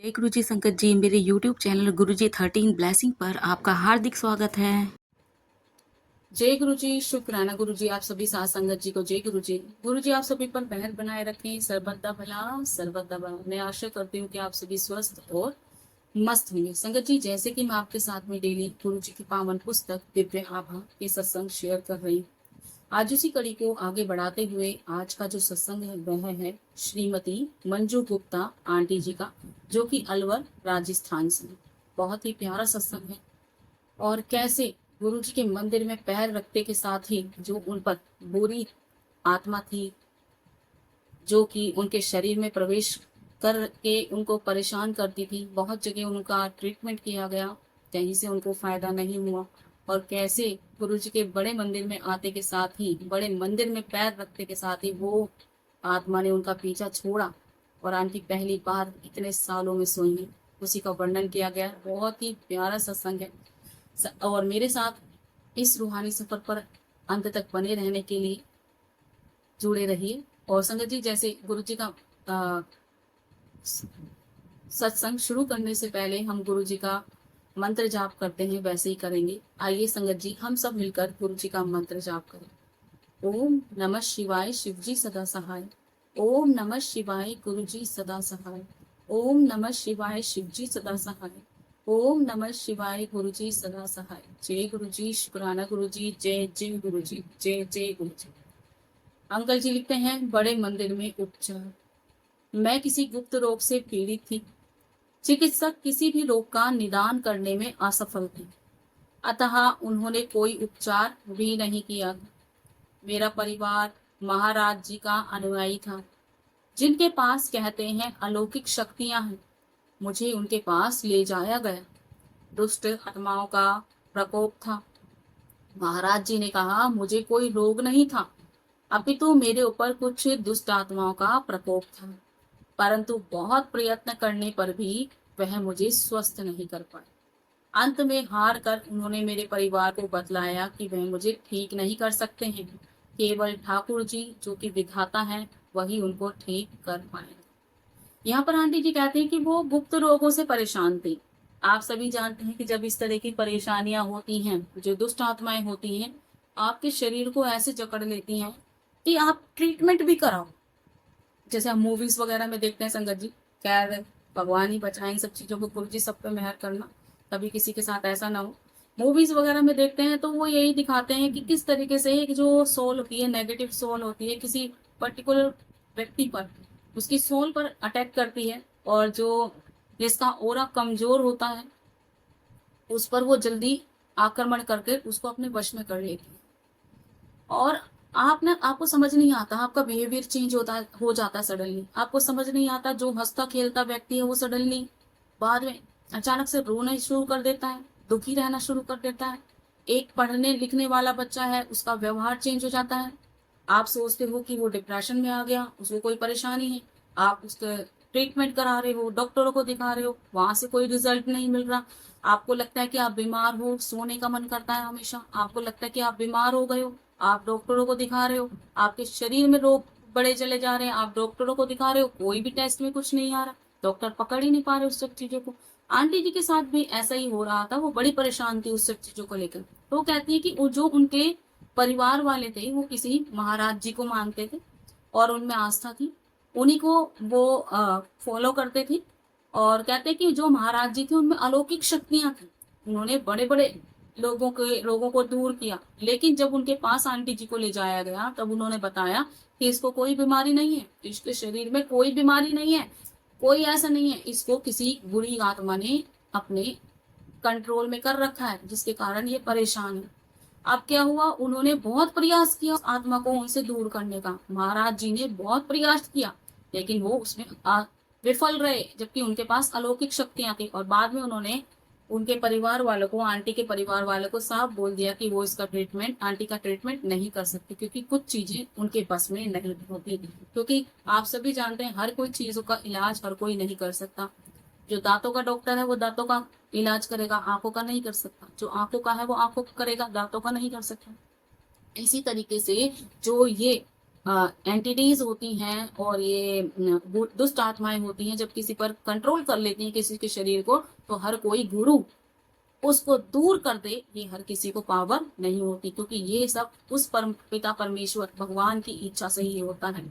जय गुरु जी संकट जी, मेरे यूट्यूब चैनल गुरु जी 13 ब्लेसिंग पर आपका हार्दिक स्वागत है। जय गुरु जी, शुक्राना गुरु जी, आप सभी साथ संगत जी को जय गुरु जी। गुरु जी आप सभी पर मेहर बनाए रखें, सर्वदा भला सर्वदा भला। मैं आशा करती हूँ कि आप सभी स्वस्थ और मस्त होंगे। संगत जी, जैसे कि मैं आपके साथ में डेली गुरु जी की पावन पुस्तक दिव्य आभा के सत्संग शेयर कर रही हूँ। आज उसी कड़ी को आगे बढ़ाते हुए आज का जो सत्संग है वह है श्रीमती मंजू गुप्ता आंटी जी का, जो कि अलवर राजस्थान से। बहुत ही प्यारा सत्संग है। और कैसे गुरु जी के मंदिर में पैर रखते के साथ ही जो उन पर बुरी आत्मा थी, जो कि उनके शरीर में प्रवेश करके उनको परेशान करती थी, बहुत जगह उनका ट्रीटमेंट किया गया, कहीं से उनको फायदा नहीं हुआ। और कैसे गुरु जी के बड़े मंदिर में आते के साथ ही, बड़े मंदिर में पैर रखते के साथ ही वो आत्मा ने उनका पीछा छोड़ा और आंटी पहली बार इतने सालों में सोई है, उसी का वर्णन किया गया। बहुत ही प्यारा सत्संग है। और मेरे साथ इस रूहानी सफर पर अंत तक बने रहने के लिए जुड़े रहिए। और संगत जी, जैसे गुरु जी का सत्संग शुरू करने से पहले हम गुरु जी का मंत्र जाप करते हैं, वैसे ही करेंगे। आइए संगत जी, हम सब मिलकर गुरु जी का मंत्र जाप करें। ओम नमः शिवाय, शिव जी सदा सहाय। ओम नमः शिवाय, गुरु जी सदा सहाय। ओम नमः शिवाय, शिव जी सदा सहाय। ओम नमः शिवाय, गुरु जी सदा सहाय। जय गुरु जी, शुक्राना गुरु जी, जय जय गुरु जी, जय जय गुरु जी। अंकल जी लिखते हैं, बड़े मंदिर में उपचार। मैं किसी गुप्त रोग से पीड़ित थी। चिकित्सक किसी भी रोग का निदान करने में असफल थे, अतः उन्होंने कोई उपचार भी नहीं किया। मेरा परिवार महाराज जी का अनुयायी था, जिनके पास कहते हैं अलौकिक शक्तियां हैं। मुझे उनके पास ले जाया गया। दुष्ट आत्माओं का प्रकोप था। महाराज जी ने कहा, मुझे कोई रोग नहीं था, अपितु मेरे ऊपर कुछ दुष्ट आत्माओं का प्रकोप था। परंतु बहुत प्रयत्न करने पर भी वह मुझे स्वस्थ नहीं कर पाए। अंत में हार कर उन्होंने मेरे परिवार को बतलाया कि वह मुझे ठीक नहीं कर सकते हैं, केवल ठाकुर जी जो कि विधाता हैं वही उनको ठीक कर पाए। यहाँ पर आंटी जी कहते हैं कि वो गुप्त रोगों से परेशान थी। आप सभी जानते हैं कि जब इस तरह की परेशानियां होती हैं, जो दुष्ट आत्माएं होती हैं, आपके शरीर को ऐसे जकड़ लेती हैं कि आप ट्रीटमेंट भी कराओ। जैसे हम मूवीज वगैरह में देखते हैं संगत जी। खैर, भगवान ही बचाए इन सब चीजों को, गुरु जी सब पे मेहर करना, कभी किसी के साथ ऐसा ना हो। मूवीज वगैरह में देखते हैं तो वो यही दिखाते हैं कि किस तरीके से एक जो सोल होती है, नेगेटिव सोल होती है, किसी पर्टिकुलर व्यक्ति पर, उसकी सोल पर अटैक करती है, और जो जिसका ओरा कमजोर होता है उस पर वो जल्दी आक्रमण करके उसको अपने वश में कर लेती है। और आपको समझ नहीं आता, आपका बिहेवियर चेंज हो जाता है सडनली। आपको समझ नहीं आता, जो हंसता खेलता व्यक्ति है वो सडनली बाद में अचानक से रोना शुरू कर देता है, दुखी रहना शुरू कर देता है। एक पढ़ने लिखने वाला बच्चा है, उसका व्यवहार चेंज हो जाता है। आप सोचते हो कि वो डिप्रेशन में आ गया, उसको कोई परेशानी है, आप उसका ट्रीटमेंट करा रहे हो, डॉक्टरों को दिखा रहे हो, वहां से कोई रिजल्ट नहीं मिल रहा। आपको लगता है कि आप बीमार हो, सोने का मन करता है हमेशा, आपको लगता है कि आप बीमार हो गए हो, आप डॉक्टरों को दिखा रहे हो, आपके शरीर में रोग बढ़े चले जा रहे हैं, आप डॉक्टरों को दिखा रहे हो, कोई भी टेस्ट में कुछ नहीं आ रहा, डॉक्टर पकड़ ही नहीं पा रहे उस सब चीजों को। आंटी जी के साथ भी ऐसा ही हो रहा था, वो बड़ी परेशान थी उस सब चीजों को लेकर। तो वो कहती है कि जो उनके परिवार वाले थे वो किसी महाराज जी को मानते थे और उनमें आस्था थी, उन्हीं को वो फॉलो करते थे। और कहते कि जो महाराज जी थे उनमें अलौकिक शक्तियां थी, उन्होंने बड़े बड़े रोगों को दूर किया। लेकिन जब उनके पास आंटी जी को ले जाया गया तब उन्होंने बताया कि इसको कोई बीमारी नहीं है, इसके शरीर में कोई बीमारी नहीं है, कोई ऐसा नहीं है, इसको किसी बुरी आत्मा ने अपने कंट्रोल में कर रखा है, जिसके कारण ये परेशान है। अब क्या हुआ, उन्होंने बहुत प्रयास किया आत्मा को उनसे दूर करने का, महाराज जी ने बहुत प्रयास किया, लेकिन वो उसमें विफल रहे, जबकि उनके पास अलौकिक शक्तियां थी। और बाद में उन्होंने उनके परिवार वालों को, आंटी के परिवार वालों को साफ बोल दिया कि वो इसका ट्रीटमेंट, आंटी का ट्रीटमेंट नहीं कर सकते, क्योंकि कुछ चीजें उनके बस में नहीं होती। क्योंकि आप सभी जानते हैं हर कोई चीजों का इलाज हर कोई नहीं कर सकता। जो दांतों का डॉक्टर है वो दांतों का इलाज करेगा, आंखों का नहीं कर सकता। जो आंखों का है वो आंखों का करेगा, दांतों का नहीं कर सकता। इसी तरीके से जो ये एंटिटीज होती हैं और ये दुष्ट आत्माएं होती हैं, जब किसी पर कंट्रोल कर लेती हैं किसी के शरीर को, तो हर कोई गुरु उसको दूर कर दे, ये हर किसी को पावर नहीं होती, क्योंकि ये सब उस परम पिता परमेश्वर भगवान की इच्छा से ही होता है।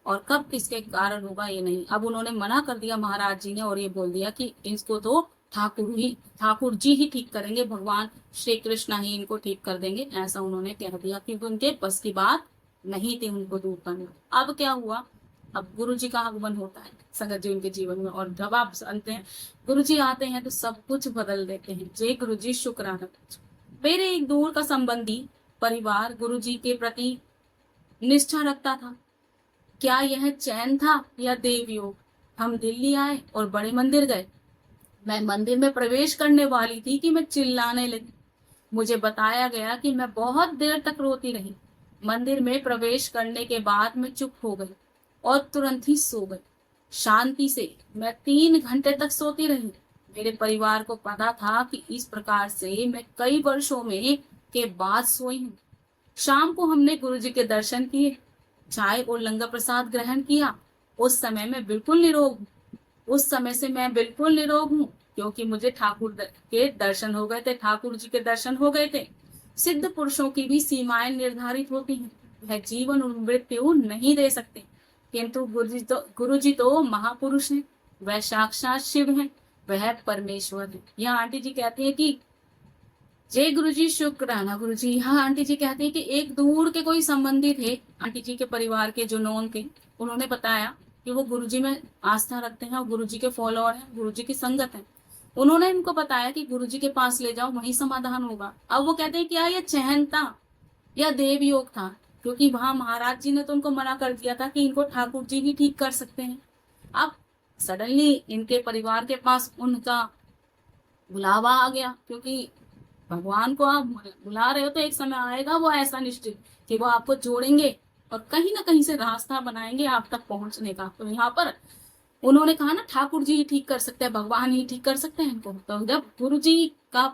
और कब किसके कारण होगा ये नहीं। अब उन्होंने मना कर दिया महाराज जी ने, और ये बोल दिया कि इसको तो ठाकुर जी ही ठीक करेंगे, भगवान श्री कृष्ण ही इनको ठीक कर देंगे, ऐसा उन्होंने कह दिया, क्योंकि उनके बस की बात नहीं थी उनको दूर करना। अब क्या हुआ, अब गुरु जी का आगमन होता है संगत जी उनके जीवन में, और जब आप जानते हैं गुरु जी आते हैं तो सब कुछ बदल देते हैं। जय गुरु जी, शुक्राना। मेरे एक दूर का संबंधी परिवार गुरु जी के प्रति निष्ठा रखता था। क्या यह चैन था या देव योग? हम दिल्ली आए और बड़े मंदिर गए। मैं मंदिर में प्रवेश करने वाली थी कि मैं चिल्लाने लगी। मुझे बताया गया कि मैं बहुत देर तक रोती रही। मंदिर में प्रवेश करने के बाद मैं चुप हो गई और तुरंत ही सो गई। शांति से मैं 3 घंटे तक सोती रही। मेरे परिवार को पता था कि इस प्रकार से मैं कई वर्षों में के बाद सोई हूँ। शाम को हमने गुरु जी के दर्शन किए, चाय और लंगर प्रसाद ग्रहण किया। उस समय मैं बिल्कुल निरोग हूँ। उस समय से मैं बिल्कुल निरोग हूँ, क्योंकि मुझे ठाकुर के दर्शन हो गए थे, ठाकुर जी के दर्शन हो गए थे। सिद्ध पुरुषों की भी सीमाएं निर्धारित होती हैं, वह जीवन और मृत्यु नहीं दे सकते, किंतु गुरु जी तो महापुरुष हैं, वह साक्षात शिव हैं, वह परमेश्वर है। यहाँ आंटी जी कहती है कि जय गुरु जी, शुक्राना गुरु जी। हाँ, आंटी जी कहती है कि एक दूर के कोई संबंधी थे आंटी जी के परिवार के, जो नॉन थे, उन्होंने बताया कि वो गुरु जी में आस्था रखते हैं और गुरु जी के फॉलोअर हैं, गुरु जी की संगत है। उन्होंने इनको बताया कि गुरु जी के पास ले जाओ, वहीं समाधान होगा। अब वो कहते हैं क्या ये चहन था या देव योग था, क्योंकि वहां महाराज जी ने तो उनको मना कर दिया था कि इनको ठाकुर जी ही ठीक कर सकते हैं। अब सडनली इनके परिवार के पास उनका बुलावा आ गया, क्योंकि भगवान को आप बुला रहे हो तो एक समय आएगा वो ऐसा निश्चित कि वो आपको जोड़ेंगे और कहीं ना कहीं से रास्ता बनाएंगे आप तक पहुंचने का। तो यहाँ पर उन्होंने कहा ना ठाकुर जी ही ठीक कर सकते हैं, भगवान ही ठीक कर सकते हैं इनको। तो जब गुरु जी का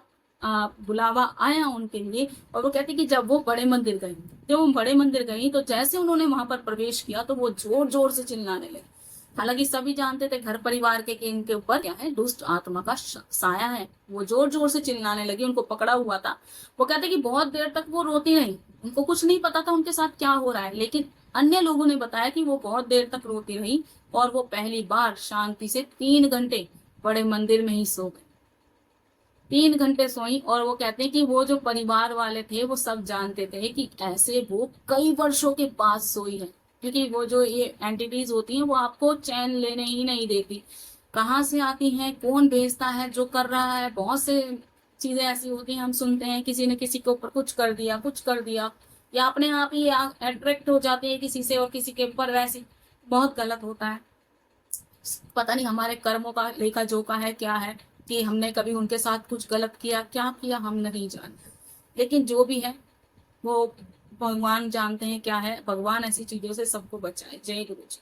बुलावा आया उनके लिए, और वो कहते कि जब वो बड़े मंदिर गई, जब वो बड़े मंदिर गई तो जैसे उन्होंने वहां पर प्रवेश किया तो वो जोर जोर से चिल्लाने लगे। हालांकि सभी जानते थे घर परिवार के कि इनके ऊपर क्या है, दुष्ट आत्मा का साया है। वो जोर जोर से चिल्लाने लगी, उनको पकड़ा हुआ था। वो कहते कि बहुत देर तक वो रोती रही, उनको कुछ नहीं पता था उनके साथ क्या हो रहा है, लेकिन अन्य लोगों ने बताया कि वो बहुत देर तक रोती रही और वो पहली बार शांति से 3 घंटे बड़े मंदिर में ही सो गई। 3 घंटे सोई, और वो कहते हैं कि वो जो परिवार वाले थे वो सब जानते थे कि ऐसे वो कई वर्षों के बाद सोई है, क्योंकि वो जो ये एंटिटीज होती हैं वो आपको चैन लेने ही नहीं देती। कहाँ से आती हैं, कौन भेजता है, जो कर रहा है, बहुत से चीजें ऐसी होती हैं, हम सुनते हैं किसी ने किसी के ऊपर कुछ कर दिया, कुछ कर दिया, या अपने आप ही अट्रैक्ट हो जाते हैं किसी से और किसी के ऊपर, वैसे बहुत गलत होता है। पता नहीं हमारे कर्मों का लेखा जोखा है क्या है, कि हमने कभी उनके साथ कुछ गलत किया, क्या किया हम नहीं जानते। लेकिन जो भी है वो भगवान जानते हैं क्या है। भगवान ऐसी चीजों से सबको बचाए। जय गुरु जी।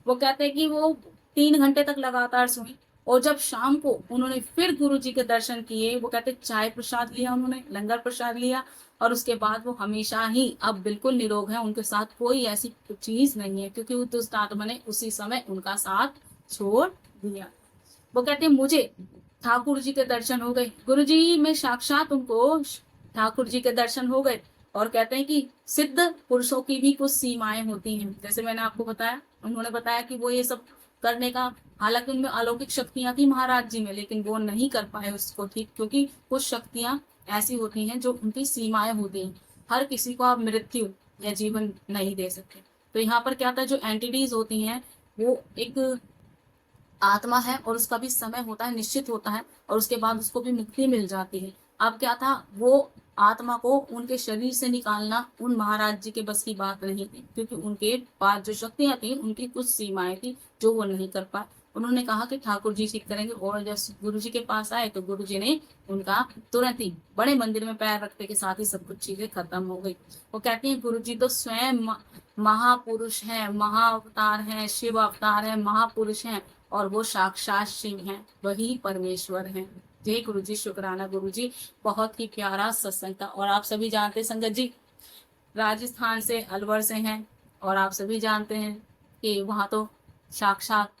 वो कहते हैं कि वो 3 घंटे तक लगातार सोई, और जब शाम को उन्होंने फिर गुरु जी के दर्शन किए, वो कहते चाय प्रसाद लिया, उन्होंने लंगर प्रसाद लिया, और उसके बाद वो हमेशा ही अब बिल्कुल निरोग है, उनके साथ कोई ऐसी चीज नहीं है, क्योंकि उस दुष्ट आत्मा ने उसी समय उनका साथ छोड़ दिया। वो कहते हैं मुझे ठाकुर जी के दर्शन हो गए, गुरु जी में साक्षात उनको ठाकुर जी के दर्शन हो गए। और कहते हैं कि सिद्ध पुरुषों की भी कुछ सीमाएं होती हैं, जैसे मैंने आपको बताया, उन्होंने बताया कि वो ये सब करने का, हालांकि उनमें अलौकिक शक्तियां थी महाराज जी में, लेकिन वो नहीं कर पाए उसको ठीक, क्योंकि कुछ शक्तियां ऐसी होती हैं जो उनकी सीमाएं होती हैं। हर किसी को आप मृत्यु या जीवन नहीं दे सकते। तो यहाँ पर क्या था, जो एंटिटीज होती हैं वो एक आत्मा है, और उसका भी समय होता है, निश्चित होता है, और उसके बाद उसको भी मुक्ति मिल जाती है। अब क्या था, वो आत्मा को उनके शरीर से निकालना उन महाराज जी के बस की बात नहीं थी, क्योंकि उनके पास जो शक्तियां थी उनकी कुछ सीमाएं थी जो वो नहीं कर पाए। उन्होंने कहा कि ठाकुर जी ठीक करेंगे, और जब गुरु जी के पास आए तो गुरु जी ने उनका तुरंत ही बड़े मंदिर में पैर रखते के साथ ही सब कुछ चीजें खत्म हो गई। वो कहते हैं गुरु जी तो स्वयं महापुरुष हैं, महाअवतार हैं, शिव अवतार है, महापुरुष हैं, और वो साक्षात शिव हैं, वही परमेश्वर हैं। जय गुरु जी, शुक्राना गुरु जी। बहुत ही प्यारा सत्संग था। और आप सभी जानते संगत जी, राजस्थान से अलवर से हैं, और आप सभी जानते हैं कि वहाँ तो साक्षात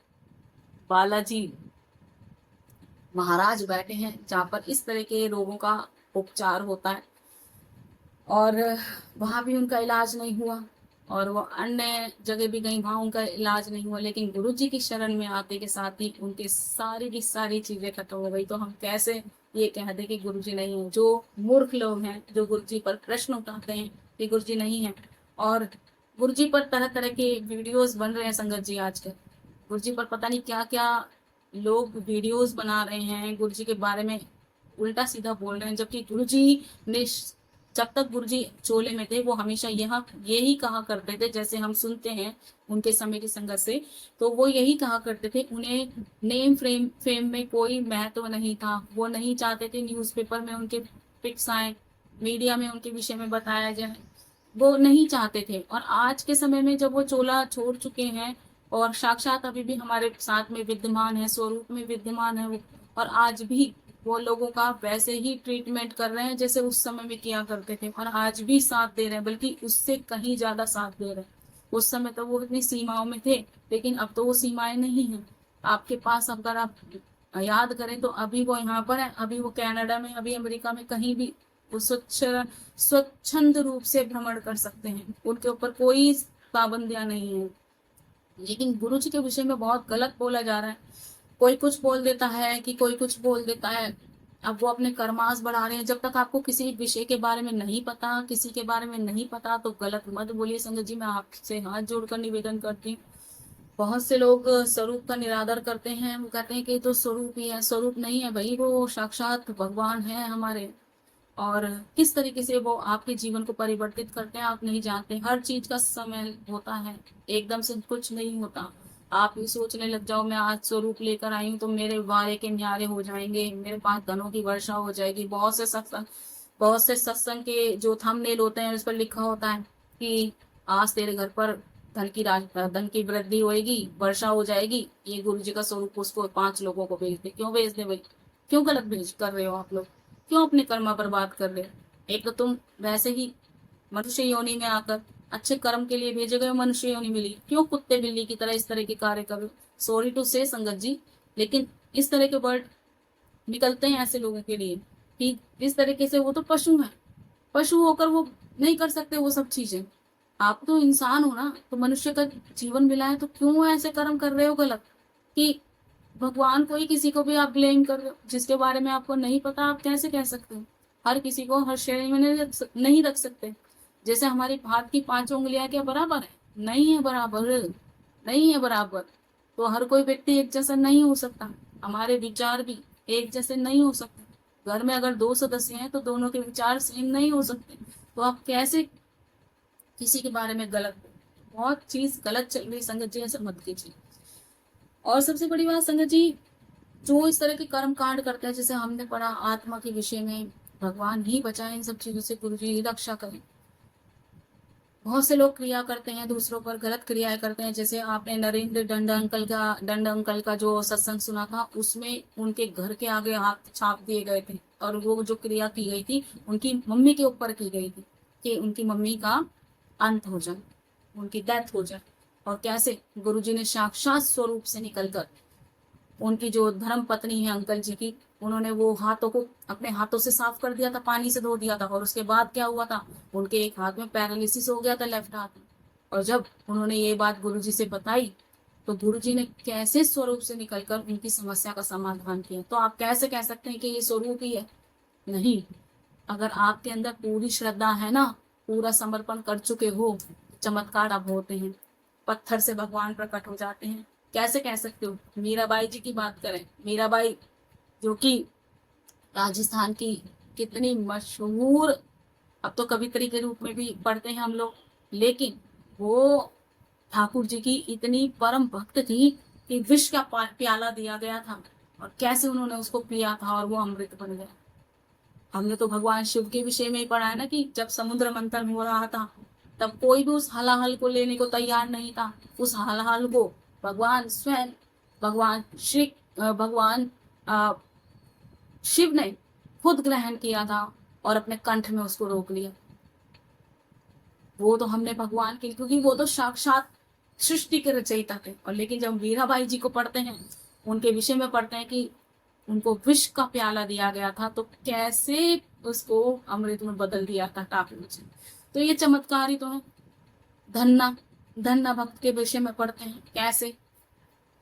बालाजी महाराज बैठे हैं, जहाँ पर इस तरह के रोगों का उपचार होता है। और वहाँ भी उनका इलाज नहीं हुआ, और वो अन्य जगह भी गई, वहाँ उनका इलाज नहीं हुआ, लेकिन गुरु जी की शरण में आते के साथ ही उनकी सारी की सारी चीजें खत्म हो गई। तो हम कैसे ये कह दें कि गुरु जी नहीं है। जो मूर्ख लोग हैं, जो गुरु जी पर प्रश्न उठाते हैं कि गुरु जी नहीं है, और गुरु जी पर तरह तरह के वीडियोस बन रहे हैं संगत जी आजकल। गुरु जी पर पता नहीं क्या क्या लोग वीडियोस बना रहे हैं, गुरु जी के बारे में उल्टा सीधा बोल रहे हैं, जबकि गुरु जी ने, जब तक गुरु जी चोले में थे, वो हमेशा यही कहा करते थे, जैसे हम सुनते हैं उनके समय की संगत से, तो वो यही कहा करते थे, उन्हें नेम फेम में कोई महत्व नहीं था। वो नहीं चाहते थे न्यूज़पेपर में उनके पिक्स आए, मीडिया में उनके विषय में बताया जाए, वो नहीं चाहते थे। और आज के समय में जब वो चोला छोड़ चुके हैं और साक्षात अभी भी हमारे साथ में विद्यमान है, स्वरूप में विद्यमान है वो, और आज भी वो लोगों का वैसे ही ट्रीटमेंट कर रहे हैं जैसे उस समय में किया करते थे, और आज भी साथ दे रहे हैं, बल्कि उससे कहीं ज्यादा साथ दे रहे हैं। उस समय तो वो इतनी सीमाओं में थे, लेकिन अब तो वो सीमाएं नहीं है आपके पास। अगर आप याद करें तो अभी वो यहाँ पर है, अभी वो कनाडा में, अभी अमेरिका में, कहीं भी वो स्वच्छंद रूप से भ्रमण कर सकते हैं, उनके ऊपर कोई पाबंदियां नहीं है। लेकिन गुरु जी के विषय में बहुत गलत बोला जा रहा है। कोई कुछ बोल देता है कि कोई कुछ बोल देता है। अब वो अपने कर्मास बढ़ा रहे हैं। जब तक आपको किसी विषय के बारे में नहीं पता, किसी के बारे में नहीं पता, तो गलत मत बोलिए संगत जी। मैं आपसे हाथ जोड़कर निवेदन करती हूँ। बहुत से लोग स्वरूप का निरादर करते हैं, वो कहते हैं कि ये तो स्वरूप ही है। स्वरूप नहीं है भाई, वो साक्षात भगवान है हमारे। और किस तरीके से वो आपके जीवन को परिवर्तित करते हैं आप नहीं जानते। हर चीज का समय होता है, एकदम से कुछ नहीं होता। आप ये सोचने लग जाओ मैं आज स्वरूप लेकर आई हूँ तो मेरे वारे के न्यारे हो जाएंगे, मेरे पास धनों की वर्षा हो जाएगी। बहुत से सत्संग के जो थंबनेल होते हैं उस पर लिखा होता है कि आज तेरे घर पर धन की वृद्धि होएगी, वर्षा हो जाएगी। ये गुरु जी का स्वरूप, उसको 5 लोगों को भेज दे। क्यों भेज दे भाई? क्यों गलत भेज कर रहे हो आप लोग? क्यों अपने कर्मा बर्बाद कर रहे हो? एक तो तुम वैसे ही मनुष्य योनि में आकर अच्छे कर्म के लिए भेजे गए हो, मनुष्य योनि मिली, क्यों कुत्ते बिल्ली की तरह इस तरह के कार्य कर रहे हो? सॉरी टू से संगत जी, लेकिन इस तरह के वर्ड निकलते हैं ऐसे लोगों के लिए कि इस तरीके से वो तो पशु है, पशु होकर वो नहीं कर सकते वो सब चीजें। आप तो इंसान हो ना, तो मनुष्य का जीवन मिला है, तो क्यों ऐसे कर्म कर रहे हो गलत? कि भगवान को ही किसी को भी आप ब्लेम कर रहे हो जिसके बारे में आपको नहीं पता। आप कैसे कह सकते हो? हर किसी को हर श्रेणी में नहीं रख सकते। जैसे हमारी हाथ की 5 उंगलियां क्या बराबर है? नहीं है बराबर, नहीं है बराबर। तो हर कोई व्यक्ति एक जैसा नहीं हो सकता, हमारे विचार भी एक जैसे नहीं हो सकते। घर में अगर 2 सदस्य हैं तो दोनों के विचार सेम नहीं हो सकते। तो आप कैसे किसी के बारे में गलत? बहुत चीज गलत चल रही संगत जी, ऐसा मत कीजिए। और सबसे बड़ी बात संगत जी, जो इस तरह के कर्म कांड करते हैं, जैसे हमने पढ़ा आत्मा के विषय में, भगवान ही बचाए इन सब चीजों से, गुरु जी रक्षा करें। बहुत से लोग क्रिया करते हैं दूसरों पर, गलत क्रियाएं करते हैं। जैसे आपने नरेंद्र दंड अंकल का जो सत्संग सुना था, उसमें उनके घर के आगे हाथ छाप दिए गए थे, और वो जो क्रिया की गई थी उनकी मम्मी के ऊपर की गई थी कि उनकी मम्मी का अंत हो जाए, उनकी डेथ हो जाए। और कैसे गुरुजी ने साक्षात स्वरूप से निकलकर, उनकी जो धर्म पत्नी है अंकल जी की, उन्होंने वो हाथों को अपने हाथों से साफ कर दिया था, पानी से धो दिया था। और उसके बाद क्या हुआ था, उनके एक हाथ में पैरालिसिस हो गया था, लेफ्ट हाथ में। और जब उन्होंने ये बात गुरुजी से बताई, तो गुरुजी ने कैसे स्वरूप से निकलकर उनकी समस्या का समाधान किया। तो आप कैसे कह सकते हैं कि ये स्वरूप ही है? नहीं। अगर आपके अंदर पूरी श्रद्धा है ना, पूरा समर्पण कर चुके हो, चमत्कार अब होते हैं। पत्थर से भगवान प्रकट हो जाते हैं। कैसे कह सकते हो? मीराबाई जी की बात करें, मीराबाई जो कि राजस्थान की कितनी मशहूर, अब तो कवित्री के रूप में भी पढ़ते हैं हम लोग, लेकिन वो ठाकुर जी की इतनी परम भक्त थी कि विष का प्याला दिया गया था, और कैसे उन्होंने उसको पिया था और वो अमृत बन गया। हमने तो भगवान शिव के विषय में ही पढ़ा है ना कि जब समुद्र मंथन हो रहा था, तब कोई भी उस हलाहल को लेने को तैयार नहीं था। उस हलाहल को भगवान स्वयं, भगवान श्री भगवान शिव ने खुद ग्रहण किया था और अपने कंठ में उसको रोक लिया। वो तो हमने भगवान के लिए, क्योंकि वो तो साक्षात सृष्टि के रचयिता थे। और लेकिन जब मीराबाई जी को पढ़ते हैं, उनके विषय में पढ़ते हैं कि उनको विष का प्याला दिया गया था, तो कैसे उसको अमृत में बदल दिया था ठाकुर जी। तो ये चमत्कार ही तो है। धन्ना धन्ना भक्त के विषय में पढ़ते हैं, कैसे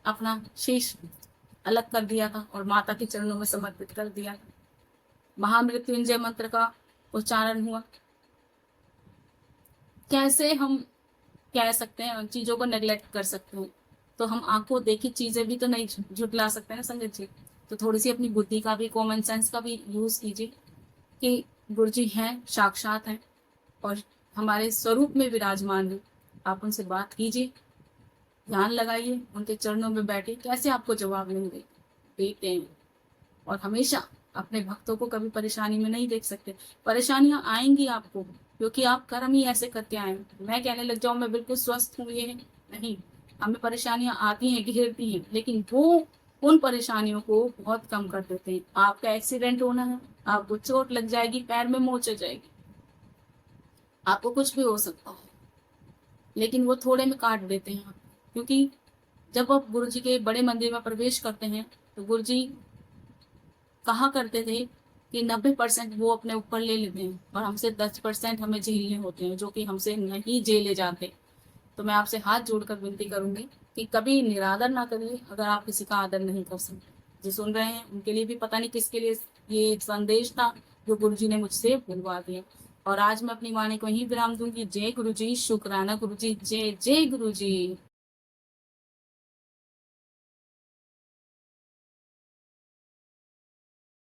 अपना शीश अलग कर दिया था और माता के चरणों में समर्पित कर दिया था। महामृत्युंजय मंत्र का उच्चारण हुआ। कैसे हम कह सकते हैं उन चीजों को नेग्लेक्ट कर सकते हैं, तो हम आंखों देखी चीजें भी तो नहीं झुटला सकते ना संगत जी। तो थोड़ी सी अपनी बुद्धि का भी, कॉमन सेंस का भी यूज कीजिए कि गुरु जी हैं, साक्षात हैं और हमारे स्वरूप में विराजमान है। आप उनसे बात कीजिए, ध्यान लगाइए, उनके चरणों में बैठिए, कैसे आपको जवाब नहीं देते हैं। और हमेशा अपने भक्तों को कभी परेशानी में नहीं देख सकते। परेशानियां आएंगी आपको, क्योंकि आप कर्म ही ऐसे करके आए। मैं कहने लग जाऊं मैं बिल्कुल स्वस्थ हूँ, ये नहीं। हमें परेशानियां आती हैं, घेरती हैं, लेकिन वो उन परेशानियों को बहुत कम कर देते हैं। आपका एक्सीडेंट होना है, आपको चोट लग जाएगी, पैर में मोच आ जाएगी, आपको कुछ भी हो सकता है, लेकिन वो थोड़े में काट देते हैं। क्योंकि जब आप गुरु जी के बड़े मंदिर में प्रवेश करते हैं, तो गुरु जी कहा करते थे कि 90% वो अपने ऊपर ले लेते हैं और हमसे 10% हमें झेलने होते हैं, जो कि हमसे नहीं झेले जाते। तो मैं आपसे हाथ जोड़कर विनती करूंगी कि कभी निरादर ना करिए अगर आप किसी का आदर नहीं कर सकते। जो सुन रहे हैं उनके लिए भी पता नहीं किसके लिए ये संदेश था जो गुरु जी ने मुझसे बुलवा दिया। और आज मैं अपनी वाणी को यहीं विराम दूंगी। जय गुरु जी, शुक्राना गुरु जी, जय जय गुरु जी।